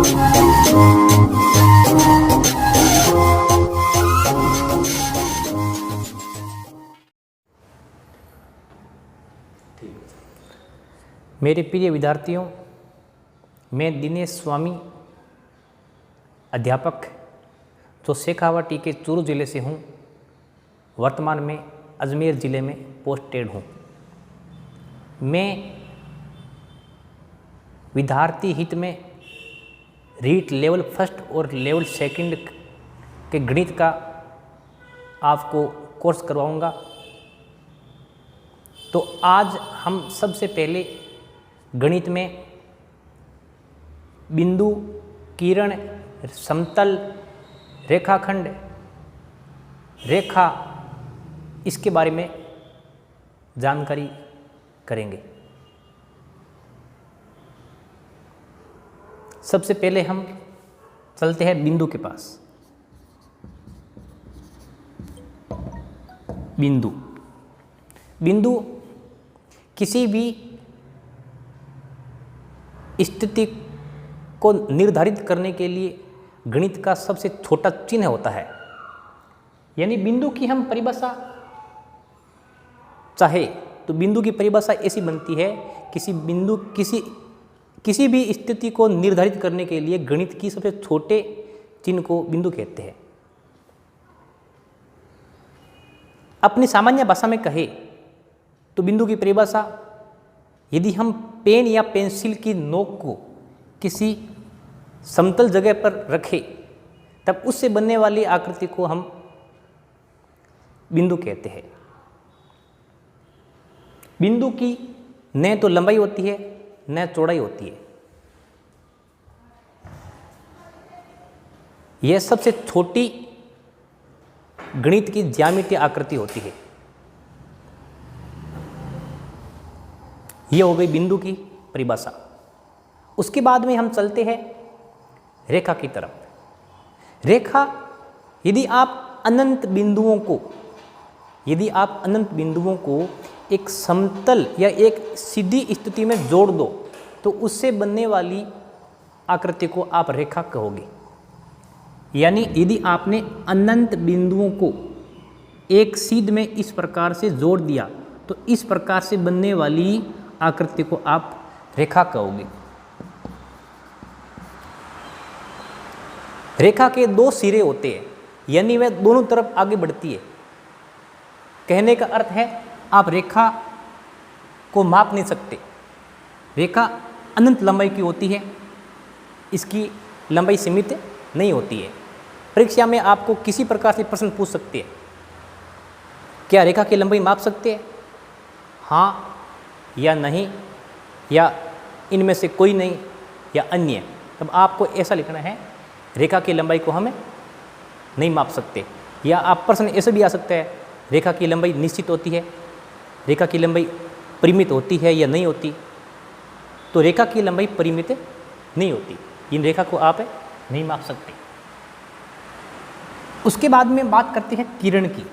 मेरे प्रिय विद्यार्थियों, मैं दिनेश स्वामी अध्यापक जो शेखावाटी के चूरू ज़िले से हूँ, वर्तमान में अजमेर ज़िले में पोस्टेड हूँ। मैं विद्यार्थी हित में रीट लेवल फर्स्ट और लेवल सेकंड के गणित का आपको कोर्स करवाऊँगा। तो आज हम सबसे पहले गणित में बिंदु, किरण, समतल, रेखाखंड, रेखा, इसके बारे में जानकारी करेंगे। सबसे पहले हम चलते हैं बिंदु के पास। बिंदु किसी भी स्थिति को निर्धारित करने के लिए गणित का सबसे छोटा चिन्ह होता है। यानी बिंदु की हम परिभाषा चाहे तो बिंदु की परिभाषा ऐसी बनती है, किसी भी स्थिति को निर्धारित करने के लिए गणित की सबसे छोटे चिन्ह को बिंदु कहते हैं। अपनी सामान्य भाषा में कहे तो बिंदु की परिभाषा, यदि हम पेन या पेंसिल की नोक को किसी समतल जगह पर रखें तब उससे बनने वाली आकृति को हम बिंदु कहते हैं। बिंदु की न तो लंबाई होती है न चौड़ाई होती है। यह सबसे छोटी गणित की ज्यामितीय आकृति होती है। यह हो गई बिंदु की परिभाषा। उसके बाद में हम चलते हैं रेखा की तरफ। रेखा, यदि आप अनंत बिंदुओं को एक समतल या एक सीधी स्थिति में जोड़ दो तो उससे बनने वाली आकृति को आप रेखा कहोगे। यानी यदि आपने अनंत बिंदुओं को एक सीध में इस प्रकार से जोड़ दिया तो इस प्रकार से बनने वाली आकृति को आप रेखा कहोगे। रेखा के दो सिरे होते हैं, यानी वह दोनों तरफ आगे बढ़ती है। कहने का अर्थ है आप रेखा को माप नहीं सकते। रेखा अनंत लंबाई की होती है, इसकी लंबाई सीमित नहीं होती है। परीक्षा में आपको किसी प्रकार से प्रश्न पूछ सकते हैं, क्या रेखा की लंबाई माप सकते हैं? हाँ या नहीं, या इनमें से कोई नहीं, या अन्य। तब आपको ऐसा लिखना है, रेखा की लंबाई को हमें नहीं माप सकते। या आप प्रश्न ऐसे भी आ सकता है, रेखा की लंबाई निश्चित होती है, रेखा की लंबाई परिमित होती है या नहीं होती? तो रेखा की लंबाई परिमित नहीं होती, इन रेखा को आप नहीं माप सकते। उसके बाद में बात करते हैं किरण की।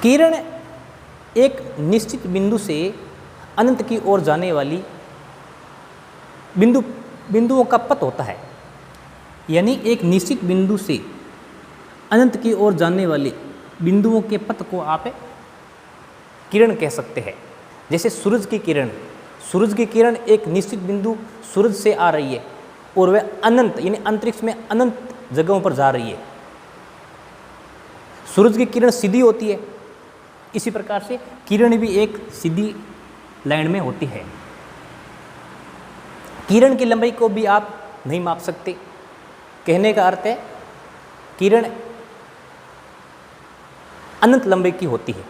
किरण एक निश्चित बिंदु से अनंत की ओर जाने वाली बिंदुओं का पथ होता है। यानी एक निश्चित बिंदु से अनंत की ओर जाने वाले बिंदुओं के पथ को आप किरण कह सकते हैं। जैसे सूरज की किरण एक निश्चित बिंदु सूरज से आ रही है और वह अनंत यानी अंतरिक्ष में अनंत जगहों पर जा रही है। सूरज की किरण सीधी होती है, इसी प्रकार से किरण भी एक सीधी लाइन में होती है। किरण की लंबाई को भी आप नहीं माप सकते। कहने का अर्थ है किरण अनंत लंबाई की होती है,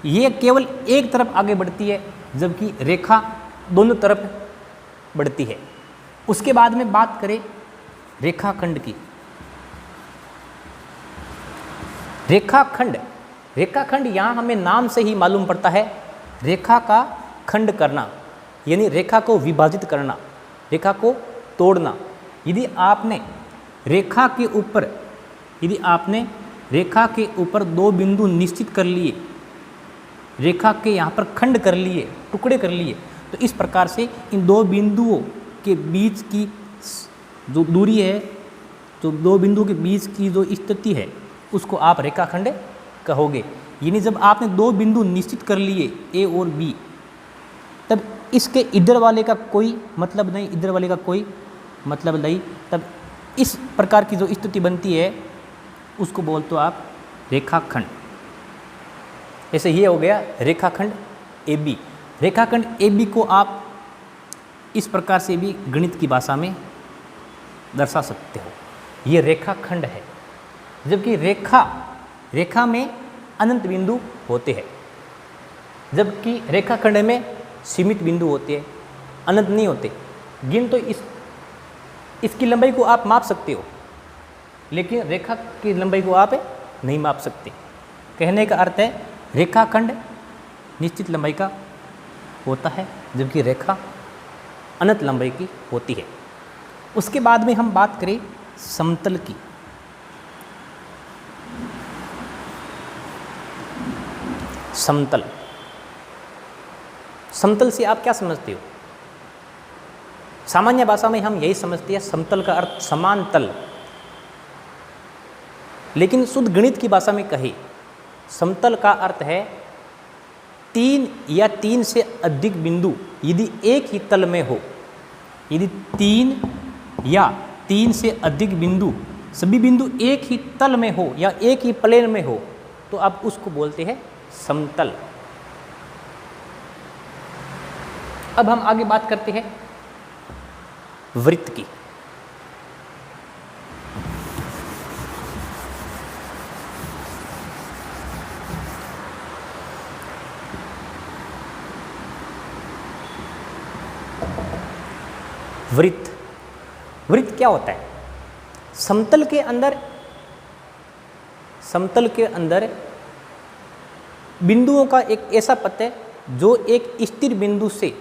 ये केवल एक तरफ आगे बढ़ती है, जबकि रेखा दोनों तरफ बढ़ती है। उसके बाद में बात करें रेखाखंड की। रेखाखंड यहाँ हमें नाम से ही मालूम पड़ता है, रेखा का खंड करना, यानी रेखा को विभाजित करना, रेखा को तोड़ना। यदि आपने रेखा के ऊपर दो बिंदु निश्चित कर लिए, रेखा के यहाँ पर खंड कर लिए, टुकड़े कर लिए, तो इस प्रकार से इन दो बिंदुओं के बीच की जो दूरी है, जो दो बिंदुओं के बीच की जो स्थिति है, उसको आप रेखाखंड कहोगे। यानी जब आपने दो बिंदु निश्चित कर लिए ए और बी, तब इसके इधर वाले का कोई मतलब नहीं, इधर वाले का कोई मतलब नहीं, तब इस प्रकार की जो स्थिति बनती है उसको बोलते हो आप रेखाखंड। ऐसे ये हो गया रेखाखंड ए बी। रेखाखंड ए बी को आप इस प्रकार से भी गणित की भाषा में दर्शा सकते हो, ये रेखाखंड है। जबकि रेखा में अनंत बिंदु होते हैं, जबकि रेखाखंड में सीमित बिंदु होते हैं, अनंत नहीं होते। गिन तो इसकी लंबाई को आप माप सकते हो, लेकिन रेखा की लंबाई को आप नहीं माप सकते। कहने का अर्थ है रेखाखंड निश्चित लंबाई का होता है, जबकि रेखा अनंत लंबाई की होती है। उसके बाद में हम बात करें समतल की। समतल, समतल से आप क्या समझते हो? सामान्य भाषा में हम यही समझते हैं, समतल का अर्थ समान तल। लेकिन शुद्ध गणित की भाषा में कहे, समतल का अर्थ है तीन या तीन से अधिक बिंदु यदि एक ही तल में हो, यदि तीन या तीन से अधिक बिंदु, सभी बिंदु एक ही तल में हो या एक ही प्लेन में हो, तो आप उसको बोलते हैं समतल। अब हम आगे बात करते हैं वृत्त की। वृत्त क्या होता है? समतल के अंदर बिंदुओं का एक ऐसा पथ है जो एक स्थिर बिंदु से,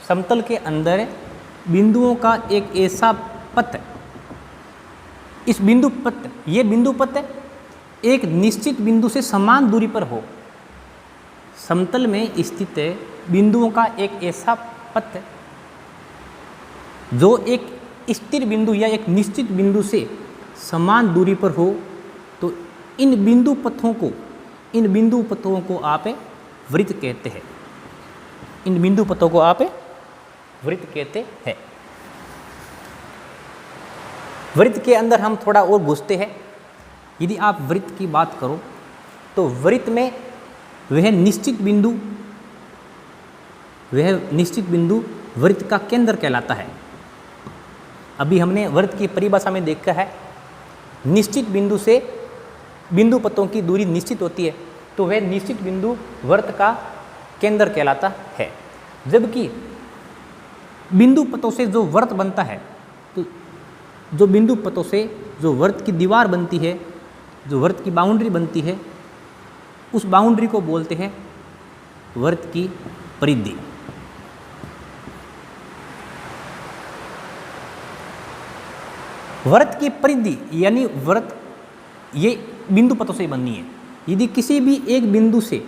समतल के अंदर बिंदुओं का एक ऐसा पथ, इस बिंदु पथ एक निश्चित बिंदु से समान दूरी पर हो। समतल में स्थित बिंदुओं का एक ऐसा पथ जो एक स्थिर बिंदु या एक निश्चित बिंदु से समान दूरी पर हो, तो इन बिंदु पथों को आप वृत्त कहते हैं। इन बिंदु पथों को आप वृत्त कहते हैं। वृत्त के अंदर हम थोड़ा और घुसते हैं। यदि आप वृत्त की बात करो तो वृत्त में वह निश्चित बिंदु वृत्त का केंद्र कहलाता है। अभी हमने वृत्त की परिभाषा में देखा है, निश्चित बिंदु से बिंदु पथों की दूरी निश्चित होती है, तो वह निश्चित बिंदु वृत्त का केंद्र कहलाता है। जबकि बिंदु पथों से जो वृत्त बनता है, तो जो बिंदु पथों से जो वृत्त की दीवार बनती है, जो वृत्त की बाउंड्री बनती है, उस बाउंड्री को बोलते हैं वृत्त की परिधि। वृत्त की परिधि यानी वृत्त ये बिंदु पथों से बननी है। यदि किसी भी एक बिंदु से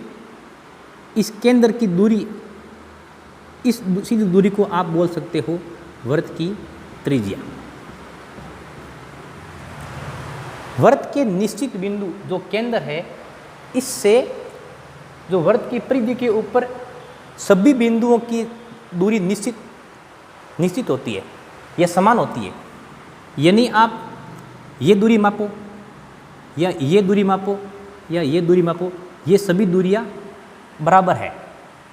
इस केंद्र की दूरी, इस सीधी दूरी को आप बोल सकते हो वृत्त की त्रिज्या। वृत्त के निश्चित बिंदु जो केंद्र है, इससे जो वृत्त की परिधि के ऊपर सभी बिंदुओं की दूरी निश्चित होती है या समान होती है। यानी आप ये दूरी मापो या ये दूरी मापो या ये दूरी मापो, ये सभी दूरियां बराबर है।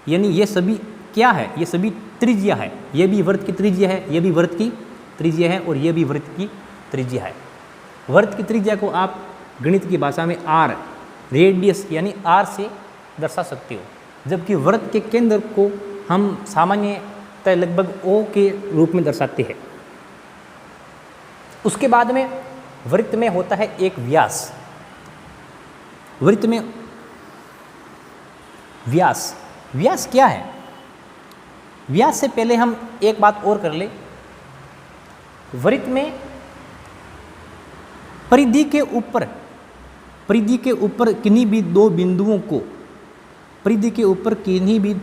यानी ये सभी क्या है? ये सभी त्रिज्या है। ये भी वृत्त की त्रिज्या है, ये भी वृत्त की त्रिज्या है और ये भी वृत्त की त्रिज्या है। वृत्त की त्रिज्या को आप गणित की भाषा में आर, रेडियस यानी आर से दर्शा सकते हो। जबकि वृत्त के केंद्र को हम सामान्यतः लगभग ओ के रूप में दर्शाते हैं। उसके बाद में वृत्त में होता है एक व्यास। वृत्त में व्यास क्या है? व्यास से पहले हम एक बात और कर ले। वृत्त में परिधि के ऊपर किन्हीं भी दो बिंदुओं को, परिधि के ऊपर किन्हीं भी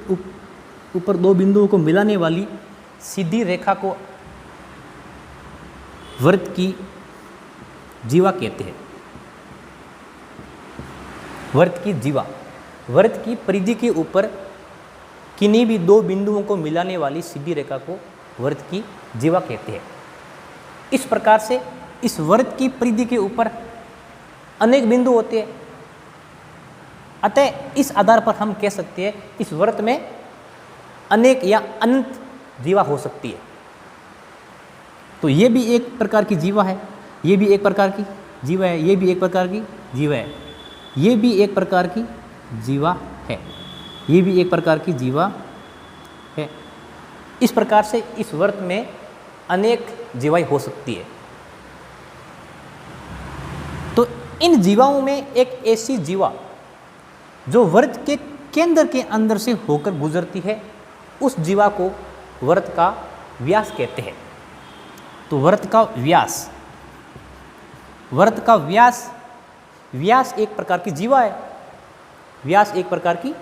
ऊपर दो बिंदुओं को मिलाने वाली सीधी रेखा को वृत्त की जीवा कहते हैं। वृत्त की जीवा, वृत्त की परिधि के ऊपर किन्हीं भी दो बिंदुओं को मिलाने वाली सीधी रेखा को वृत्त की जीवा कहते हैं। इस प्रकार से इस वृत्त की परिधि के ऊपर अनेक बिंदु होते हैं, अतः इस आधार पर हम कह सकते हैं इस वृत्त में अनेक या अनंत जीवा हो सकती है। तो ये भी एक प्रकार की जीवा है, ये भी एक प्रकार की जीवा है, ये भी एक प्रकार की जीवा है, ये भी एक प्रकार की जीवा है, ये भी एक प्रकार की जीवा है। इस प्रकार से इस वृत्त में अनेक जीवाएं हो सकती है। तो इन जीवाओं में एक ऐसी जीवा जो वृत्त के केंद्र के अंदर से होकर गुजरती है, उस जीवा को वृत्त का व्यास कहते हैं। तो वृत्त का व्यास, वृत्त का व्यास, व्यास एक प्रकार की जीवा है, व्यास एक प्रकार की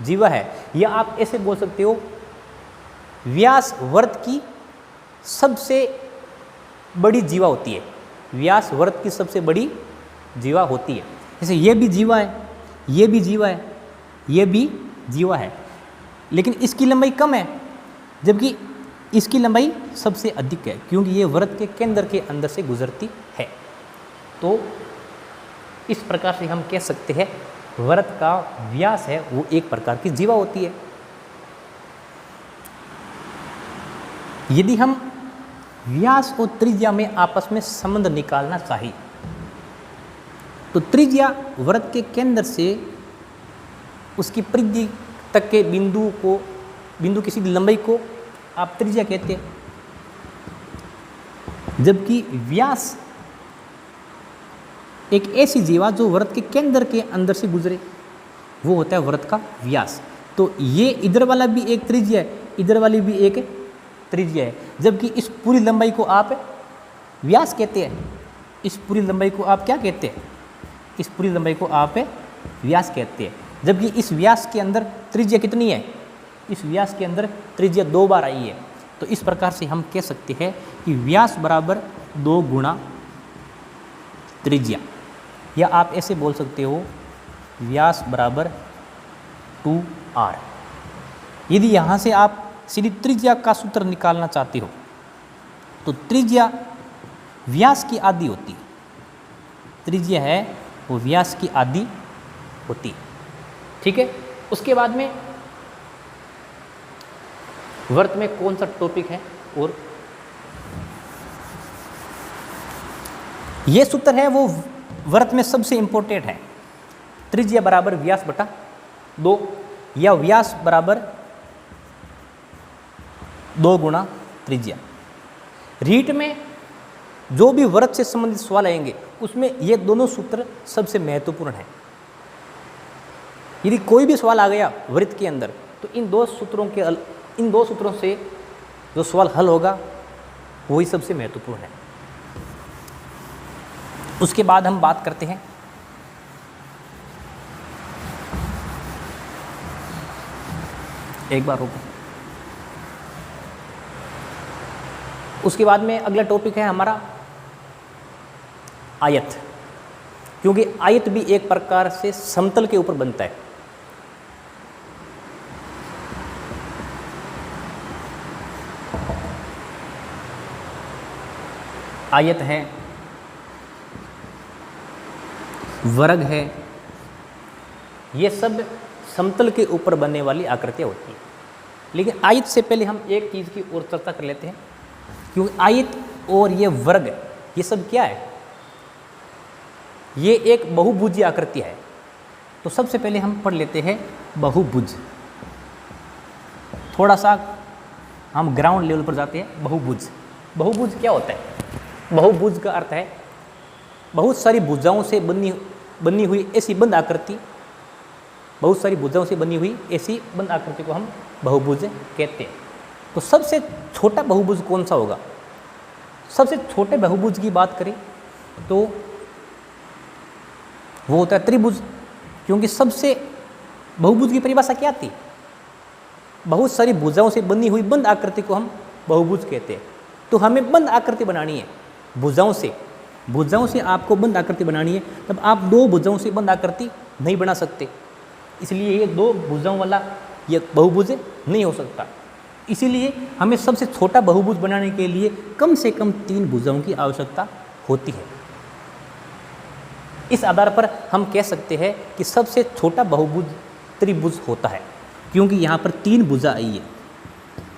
जीवा है। या आप ऐसे बोल सकते हो व्यास वृत्त की सबसे बड़ी जीवा होती है, व्यास वृत्त की सबसे बड़ी जीवा होती है। जैसे ये भी जीवा है, ये भी जीवा है, ये भी जीवा है, लेकिन इसकी लंबाई कम है, जबकि इसकी लंबाई सबसे अधिक है, क्योंकि ये वृत्त के केंद्र के अंदर से गुजरती है। तो इस प्रकार से हम कह सकते हैं वृत्त का व्यास है वो एक प्रकार की जीवा होती है। यदि हम व्यास और त्रिज्या में आपस में संबंध निकालना चाहिए तो त्रिज्या वृत्त के केंद्र से उसकी परिधि तक के बिंदु की सीधी लंबाई को आप त्रिज्या कहते हैं, जबकि व्यास एक ऐसी जीवा जो वृत्त के केंद्र के अंदर से गुजरे वो होता है वृत्त का व्यास। तो ये इधर वाला भी एक त्रिज्या है, इधर वाली भी एक त्रिज्या है, जबकि इस पूरी लंबाई को आप व्यास कहते हैं। इस पूरी लंबाई को आप क्या कहते हैं? इस पूरी लंबाई को आप व्यास कहते हैं, जबकि इस व्यास के अंदर त्रिज्या कितनी है? इस व्यास के अंदर त्रिज्या 2 बार आई है। तो इस प्रकार से हम कह सकते हैं कि व्यास बराबर 2 गुणा त्रिज्या, या आप ऐसे बोल सकते हो व्यास बराबर 2r। यदि यहाँ से आप सीधी त्रिज्या का सूत्र निकालना चाहते हो तो त्रिज्या व्यास की आधी होती है, त्रिज्या है वो व्यास की आधी होती है, ठीक है। उसके बाद में वृत्त में कौन सा टॉपिक है, और ये सूत्र है वो वृत्त में सबसे इंपॉर्टेंट है, त्रिज्या बराबर व्यास बटा 2 या व्यास बराबर 2 गुणा त्रिज्या। रीट में जो भी वृत्त से संबंधित सवाल आएंगे उसमें ये दोनों सूत्र सबसे महत्वपूर्ण है। यदि कोई भी सवाल आ गया वृत्त के अंदर तो इन दो सूत्रों से जो सवाल हल होगा वही सबसे महत्वपूर्ण है। उसके बाद हम बात करते हैं एक बार रुको। उसके बाद में अगला टॉपिक है हमारा आयत, क्योंकि आयत भी एक प्रकार से समतल के ऊपर बनता है। आयत है, वर्ग है, ये सब समतल के ऊपर बनने वाली आकृतियाँ होती है। लेकिन आयत से पहले हम एक चीज़ की और चर्चा कर लेते हैं, क्योंकि आयत और ये वर्ग ये सब क्या है? ये एक बहुभुज आकृति है। तो सबसे पहले हम पढ़ लेते हैं बहुभुज। थोड़ा सा हम ग्राउंड लेवल पर जाते हैं। बहुभुज, बहुभुज क्या होता है? बहुभुज का अर्थ है बहुत सारी भुजाओं से बनी हुई ऐसी बंद आकृति, बहुत सारी भुजाओं से बनी हुई ऐसी बंद आकृति को हम बहुभुज कहते हैं। तो सबसे छोटा बहुभुज कौन सा होगा? सबसे छोटे बहुभुज की बात करें तो वो होता है त्रिभुज, क्योंकि सबसे बहुभुज की परिभाषा क्या थी? बहुत सारी भुजाओं से बनी हुई बंद आकृति को हम बहुभुज कहते हैं। तो हमें बंद आकृति बनानी है भुजाओं से आपको बंद आकृति बनानी है, तब आप दो भुजाओं से बंद आकृति नहीं बना सकते, इसलिए ये दो भुजाओं वाला ये बहुभुज नहीं हो सकता। इसीलिए हमें सबसे छोटा बहुभुज बनाने के लिए कम से कम 3 भुजाओं की आवश्यकता होती है। इस आधार पर हम कह सकते हैं कि सबसे छोटा बहुभुज त्रिभुज होता है, क्योंकि यहाँ पर 3 भुजा आई है।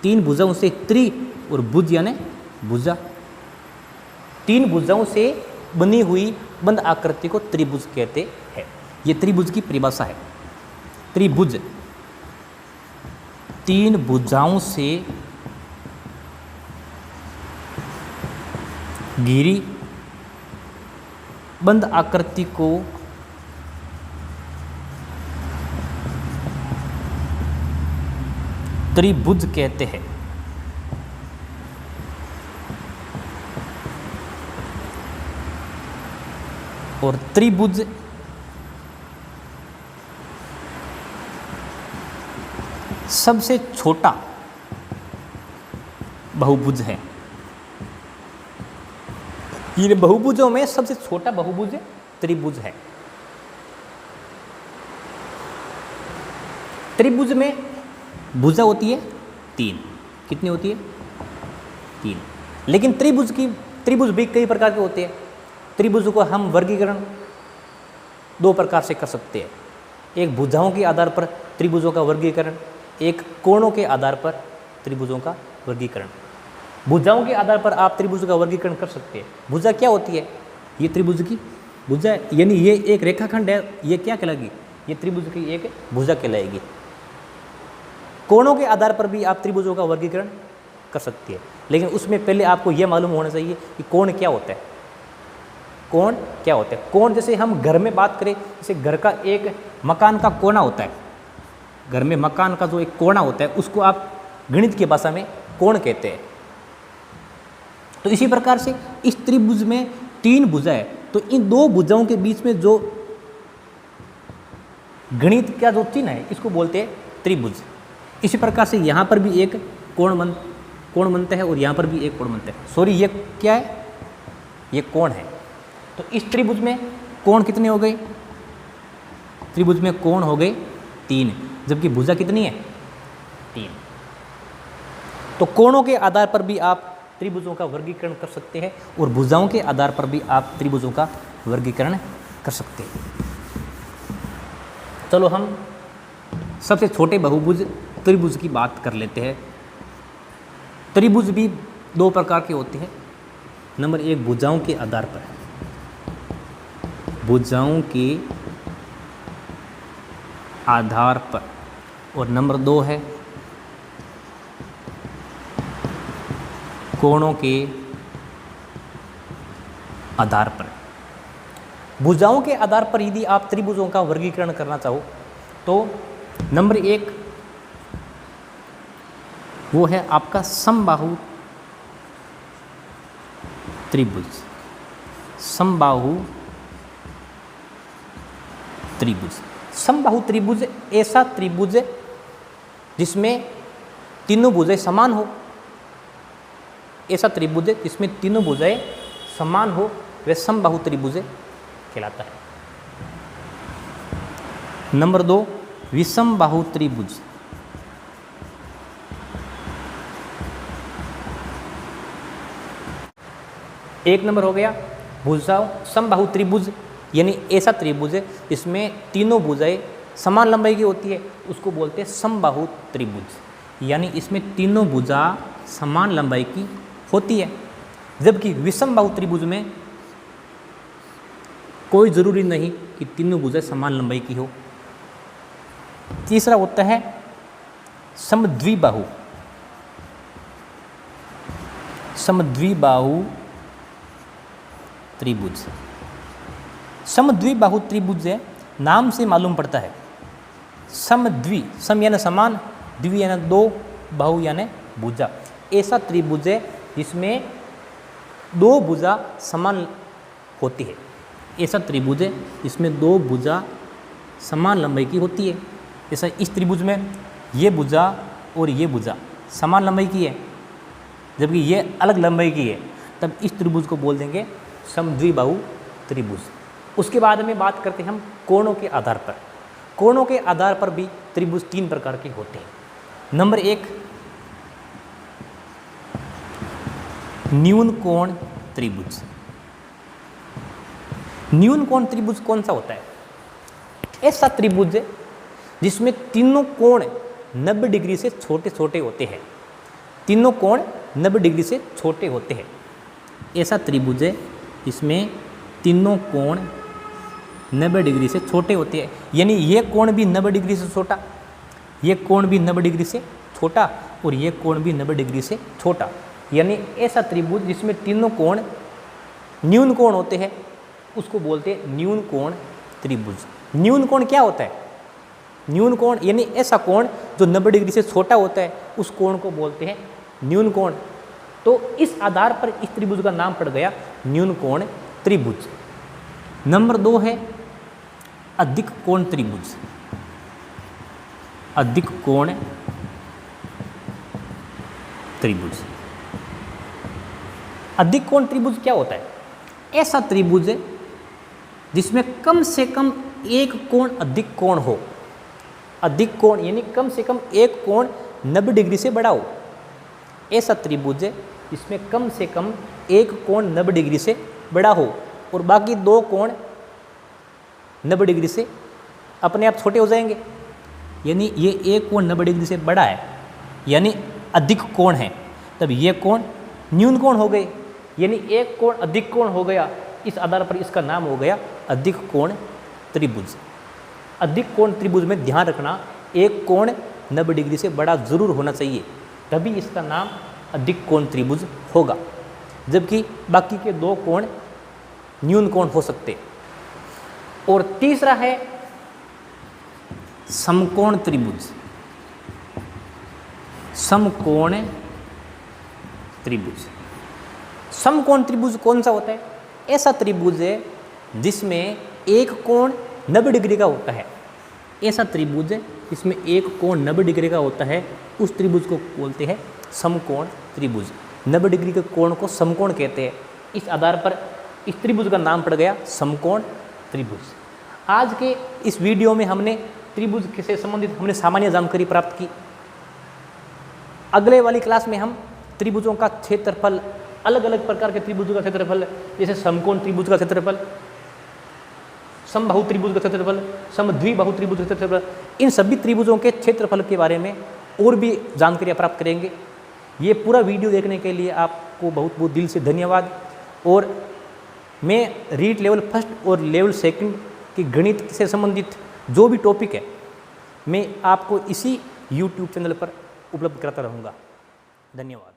3 भुजाओं से त्रि और भुज यानी भुजा, 3 भुजाओं से बनी हुई बंद आकृति को त्रिभुज कहते हैं। ये त्रिभुज की परिभाषा है। त्रिभुज 3 भुजाओं से घिरी बंद आकृति को त्रिभुज कहते हैं। और त्रिभुज सबसे छोटा बहुभुज है। इन बहुभुजों में सबसे छोटा बहुभुज त्रिभुज है। त्रिभुज में भुजा होती है 3। कितनी होती है? 3। लेकिन त्रिभुज भी कई प्रकार के होते हैं। त्रिभुज को हम वर्गीकरण 2 प्रकार से कर सकते हैं। एक भुजाओं के आधार पर त्रिभुजों का वर्गीकरण, एक कोणों के आधार पर त्रिभुजों का वर्गीकरण। भुजाओं के आधार पर आप त्रिभुज का वर्गीकरण कर सकते हैं। भुजा क्या होती है? ये त्रिभुज की भुजा है, यानी ये एक रेखाखंड है, ये क्या कहलाएगी? ये त्रिभुज की एक भुजा कहलाएगी। कोणों के आधार पर भी आप त्रिभुजों का वर्गीकरण कर सकते हैं, लेकिन उसमें पहले आपको यह मालूम होना चाहिए कि कोण क्या होता है। कोण क्या होता है? कोण जैसे हम घर में बात करें, जैसे घर का एक मकान का कोना होता है, घर में मकान का जो एक कोना होता है उसको आप गणित की भाषा में कोण कहते हैं। तो इसी प्रकार से इस त्रिभुज में 3 भुजा है, तो इन 2 भुजाओं के बीच में जो गणित का जो चिन्ह है इसको बोलते हैं त्रिभुज। इसी प्रकार से यहाँ पर भी एक कोण बनता है और यहाँ पर भी एक कोण बनता है। सॉरी, ये क्या है? ये कोण है। तो इस त्रिभुज में कोण कितने हो गए? त्रिभुज में कोण हो गए 3, जबकि भुजा कितनी है? 3। तो कोणों के आधार पर भी आप त्रिभुजों का वर्गीकरण कर सकते हैं और भुजाओं के आधार पर भी आप त्रिभुजों का वर्गीकरण कर सकते हैं। चलो हम सबसे छोटे बहुभुज त्रिभुज की बात कर लेते हैं। त्रिभुज भी 2 प्रकार के होते हैं। नंबर 1 भुजाओं के आधार पर, भुजाओं के आधार पर, और नंबर 2 है कोणों के आधार पर। भुजाओं के आधार पर यदि आप त्रिभुजों का वर्गीकरण करना चाहो तो नंबर 1 वो है आपका समबाहु त्रिभुज। समबाहु त्रिभुज, समबाहु त्रिभुज ऐसा त्रिभुज जिसमें तीनों भुजाएं समान हो। ऐसा त्रिभुज जिसमें तीनों भुजाएं समान हो वह समबाहु त्रिभुज कहलाता है। नंबर 2 विषमबाहु त्रिभुज। एक नंबर हो गया भुजाओं समबाहु त्रिभुज, यानी ऐसा त्रिभुज जिसमें तीनों भुजाएं समान लंबाई की होती है, उसको बोलते हैं समबाहु त्रिभुज। यानी इसमें तीनों भुजा समान लंबाई की होती है। जबकि विषमबाहु त्रिभुज में कोई ज़रूरी नहीं कि तीनों भुजाएं समान लंबाई की हो। तीसरा होता है समद्विबाहु। समद्विबाहु त्रिभुज। समद्विबाहु त्रिभुज नाम से मालूम पड़ता है। समद्वि, सम यानी समान, द्वि यानी 2, बाहु यानी भुजा। ऐसा त्रिभुज है जिसमें 2 भुजा समान होती है। ऐसा त्रिभुज है जिसमें 2 भुजा समान लंबाई की होती है। जैसा इस त्रिभुज में ये भुजा और ये भुजा समान लंबाई की है, जबकि ये अलग लंबाई की है, तब इस त्रिभुज को बोल देंगे समद्विबाहु त्रिभुज। उसके बाद में बात करते हैं हम कोणों के आधार पर। कोणों के आधार पर भी त्रिभुज 3 प्रकार के होते हैं। नंबर 1, न्यून कोण त्रिभुज। न्यून कोण त्रिभुज कौन सा होता है? ऐसा त्रिभुज है जिसमें तीनों कोण 90 डिग्री से छोटे छोटे होते हैं। तीनों कोण 90 डिग्री से छोटे होते हैं। ऐसा त्रिभुज है जिसमें तीनों कोण 90 डिग्री से छोटे होते हैं, यानी ये कोण भी 90 डिग्री से छोटा, ये कोण भी 90 डिग्री से छोटा और ये कोण भी 90 डिग्री से छोटा, यानी ऐसा त्रिभुज जिसमें तीनों कोण न्यून कोण होते हैं उसको बोलते हैं न्यून कोण त्रिभुज। न्यून कोण क्या होता है? न्यून कोण यानी ऐसा कोण जो 90 डिग्री से छोटा होता है, उस कोण को बोलते हैं न्यून कोण। तो इस आधार पर इस त्रिभुज का नाम पड़ गया न्यून कोण त्रिभुज। नंबर 2 है अधिक कोण त्रिभुज। अधिक कोण त्रिभुज। अधिक कोण त्रिभुज क्या होता है? ऐसा त्रिभुज है जिसमें कम से कम एक कोण अधिक कोण हो। अधिक कोण यानी कम से कम एक कोण 90 डिग्री से बड़ा हो। ऐसा त्रिभुज है जिसमें कम से कम एक कोण 90 डिग्री से बड़ा हो और बाकी 2 कोण 90 डिग्री से अपने आप छोटे हो जाएंगे, यानी ये एक कोण 90 डिग्री से बड़ा है यानी अधिक कोण है, तब ये कोण न्यून कोण हो गए, यानी एक कोण अधिक कोण हो गया। इस आधार पर इसका नाम हो गया अधिक कोण त्रिभुज। अधिक कोण त्रिभुज में ध्यान रखना एक कोण 90 डिग्री से बड़ा जरूर होना चाहिए, तभी इसका नाम अधिक कोण त्रिभुज होगा, जबकि बाकी के 2 कोण न्यून कोण हो सकते। और तीसरा है समकोण त्रिभुज। समकोण त्रिभुज। समकोण त्रिभुज कौन सा होता है? ऐसा त्रिभुज है जिसमें एक कोण 90 डिग्री का होता है। ऐसा त्रिभुज है जिसमें एक कोण 90 डिग्री का होता है, उस त्रिभुज को बोलते हैं समकोण त्रिभुज। 90 डिग्री के कोण को समकोण कहते हैं। इस आधार पर इस त्रिभुज का नाम पड़ गया समकोण त्रिभुज। आज के इस वीडियो में हमने त्रिभुज से संबंधित हमने सामान्य जानकारी प्राप्त की। अगले वाली क्लास में हम त्रिभुजों का क्षेत्रफल, अलग अलग प्रकार के त्रिभुजों का क्षेत्रफल, जैसे समकोण त्रिभुज का क्षेत्रफल, समबाहु त्रिभुज का क्षेत्रफल, समद्विबाहु त्रिभुज का क्षेत्रफल, इन सभी त्रिभुजों के क्षेत्रफल के बारे में और भी जानकारियाँ प्राप्त करेंगे। ये पूरा वीडियो देखने के लिए आपको बहुत बहुत दिल से धन्यवाद। और मैं रीट लेवल 1 और लेवल 2 की गणित से संबंधित जो भी टॉपिक है मैं आपको इसी YouTube चैनल पर उपलब्ध कराता रहूँगा। धन्यवाद।